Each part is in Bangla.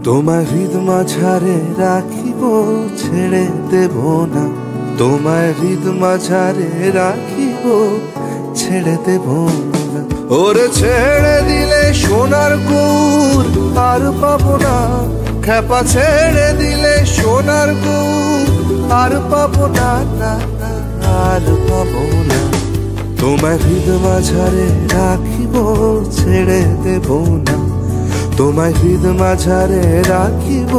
তোমায় হৃদ মাঝারে রাখিব ছেড়ে দেব না, তোমায় হৃদ মাঝারে রাখিব ছেড়ে দেব না। ওরে ছেড়ে দিলে সোনার গুর আর পাবো না, খেপা ছেড়ে দিলে সোনার গুর আর পাবো না, না না আর পাবো না। তোমায় হৃদ মাঝারে রাখিব ছেড়ে দেব না, তোমায় হৃদ মাঝারে রাখিব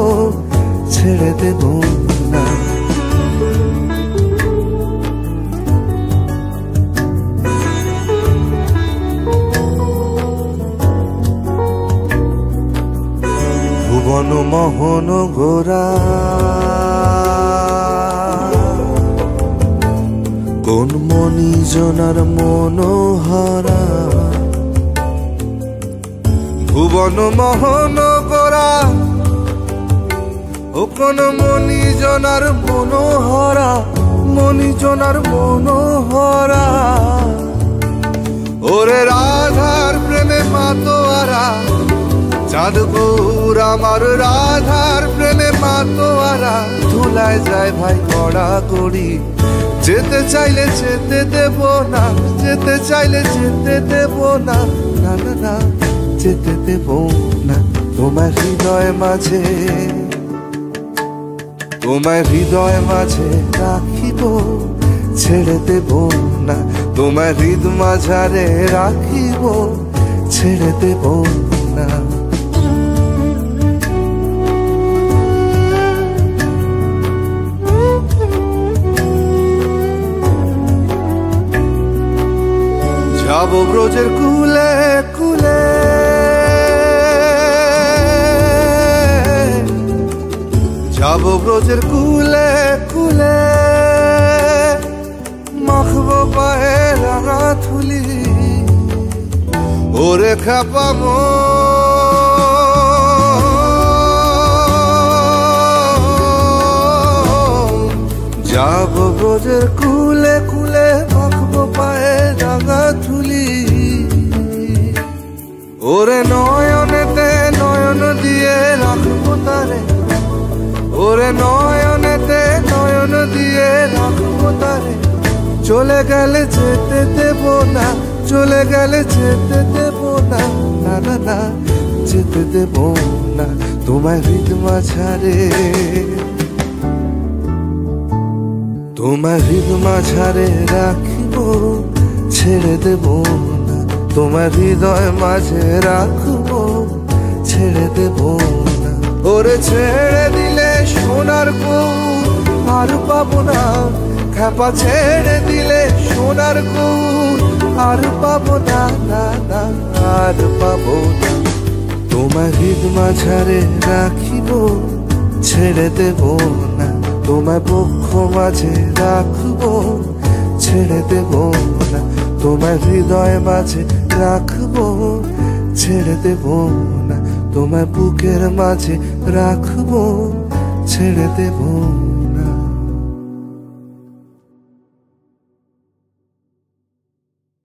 ছেড়ে দেব না। ভুবন মোহন গোরা কোন মনি জনার মনোহরা, ভুবন মোহন গোরা ও কোন মনি জনার মনোহরা, মনি জনার মনোহরা। ওরে রাধার প্রেমে মাতোয়ারা, চাঁদ গৌর আমার রাধার প্রেমে মাতোয়ারা। ধুলায় যায় ভাই কড়া কড়ি, যেতে চাইলে যেতে দেব না, যেতে চাইলে যেতে দেব না, না না না যেতে দেব না। তোমার হৃদয় মাঝে, তোমার হৃদয় মাঝে রাখিব ছেড়ে দেব না, তোমার হৃদ মাঝারে রাখিব ছেড়ে দেব না। যাব ব্রজের কুলে কুলে, যাব ব্রজের কুলে কুলে, মাখবো পায়ে রাঙা থুলি। ওরে খাপামো যাব ব্রজের কুলে কুলে, মাখবো পায়ে রাঙা থুলি। ওরে নয়নেতে নয়ন দিয়ে রাখবো তারে, ওরে নয়নেতে নয়ন দিয়ে রাখবো তারে। চলে গেলে যেতে দেব না, চলে গেলে যেতে দেব না, না না না যেতে দেব না। তোমায় হৃদ মাঝারে, তোমার হৃদ মাঝারে রাখিব ছেড়ে দেব না, তোমার হৃদয় মাঝে রাখব ছেড়ে দেব না। ওরে ছেড়ে দিলে সোনার গুর আর পাবো না, খেপা ছেড়ে দিলে সোনার গুর আর পাবো না, না না আর পাবো না। তোমার হৃদ মাঝারে রাখিব ছেড়ে দেব না, তোমার বক্ষ মাঝে রাখবো ছেড়ে দেব না, তোমার হৃদয় মাঝে রাখবো ছেড়ে দেব না, তোমার বুকের মাঝে রাখবো ছেড়ে দেব না।